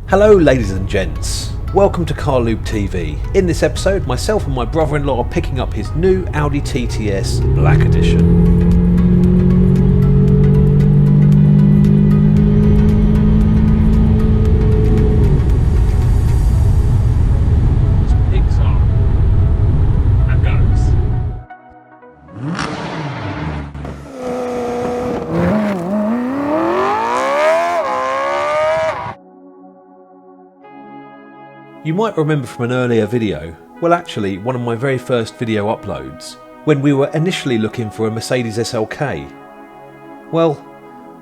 Hello ladies and gents, welcome to Carlubetv. In this episode, myself and my brother-in-law are picking up his new Audi TTS Black Edition. You might remember from an earlier video, well actually one of my very first video uploads, when we were initially looking for a Mercedes SLK. Well,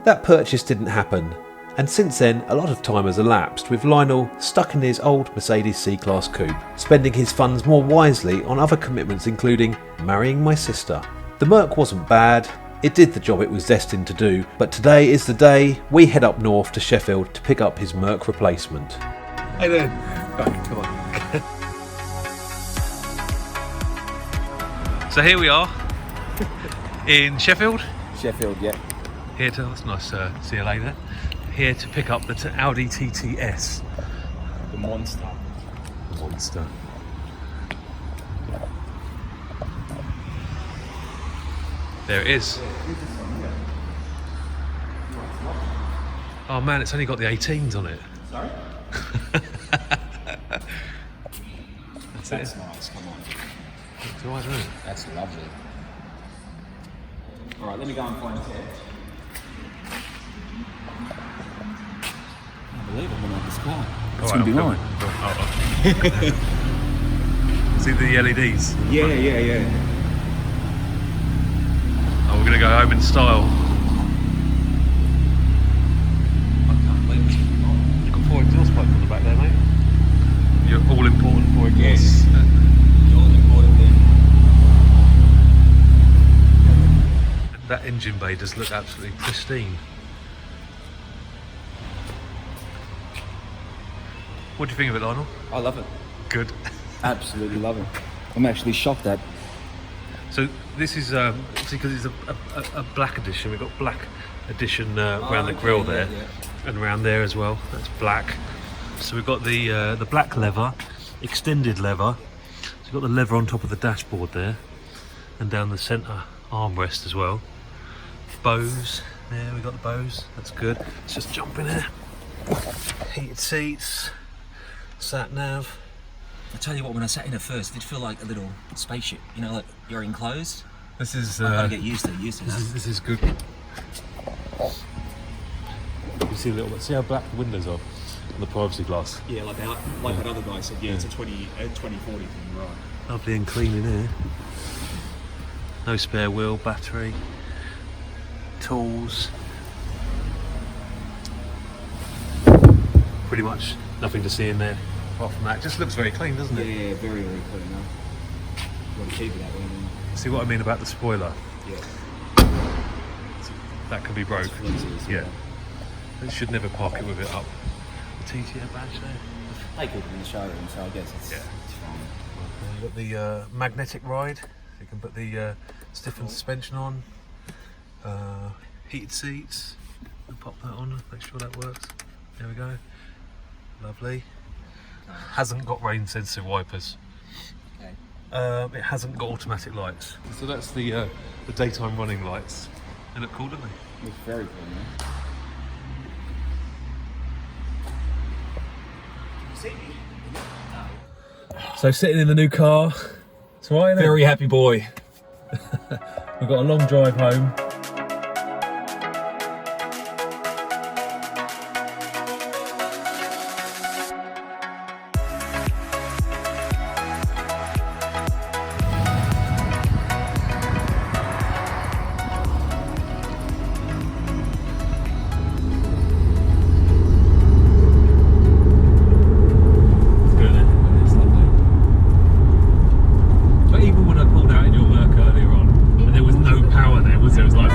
that purchase didn't happen, and since then a lot of time has elapsed with Lionel stuck in his old Mercedes C-Class coupe, spending his funds more wisely on other commitments including marrying my sister. The Merc wasn't bad, it did the job it was destined to do, but today is the day we head up north to Sheffield to pick up his Merc replacement. Hey there. Right, come on. So here we are in Sheffield. Sheffield, yeah. Here to, it's nice to see you later. Here to pick up the Audi TTS. The monster. The monster. There it is. Oh man, it's only got the 18s on it. Sorry? That's nice, come on. What do I do? That's lovely. Alright, let me go and find Ted. I believe I'm on this car. It's going to be mine. See the LEDs? Yeah. Oh, we're going to go home in style. I can't believe it. You've got 4 exhaust pipes on the back there, mate. You're all important 4 exhaust. Yes. You're all important then. That engine bay does look absolutely pristine. What do you think of it, Lionel? I love it. Good. Absolutely love it. I'm actually shocked at. So this is because it's a black edition. We've got black edition around the grille there, and around there as well. That's black. So we've got the black leather, extended leather. So we've got the leather on top of the dashboard there, and down the centre armrest as well. Bows. There we got the bows. That's good. Let's just jump in there. Heated seats. Sat nav. I tell you what, when I sat in it first, it did feel like a little spaceship. You know, like you're enclosed. This is. I gotta get used to that. This is good. You see a little bit. See how black the windows are on the privacy glass. Yeah, like that other guy said. Yeah, it's a 2040 thing, right? Lovely and clean in here. No spare wheel, battery, tools. Pretty much nothing to see in there. Apart from that, it just looks very clean, doesn't it? Yeah, very, very clean. You want to keep it that way. See what I mean about the spoiler? Yeah. That can be broke. Flimsies, Yeah. It should never park it with it up. The TTS badge there. They keep it in the showroom, so I guess it's fine. You've got the magnetic ride. You can put the stiffened suspension on. Heated seats. We'll pop that on, make sure that works. There we go. Lovely. Hasn't got rain sensitive wipers. Okay. It hasn't got automatic lights. So that's the daytime running lights. They look cool, don't they? Looks very cool, man. So sitting in the new car. It's all right, isn't it? Very happy boy. We've got a long drive home. But even when I pulled out in your Merc earlier on, and there was no power there, was there? It was like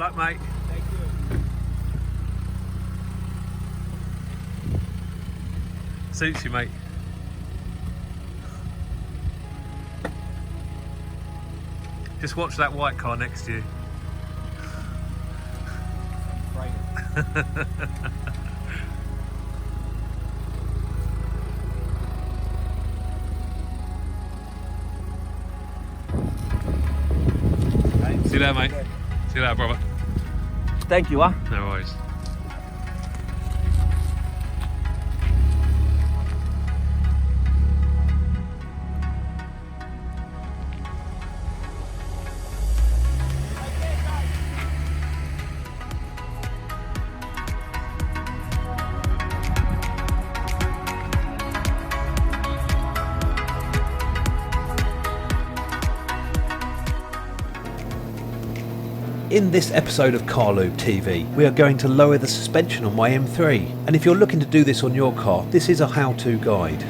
luck, mate. Thank you. Suits you, mate. Just watch that white car next to you. See you later, mate. See you later, brother. Thank you, huh? No worries. In this episode of Carlubetv, we are going to lower the suspension on my M3, and if you're looking to do this on your car, this is a how-to guide.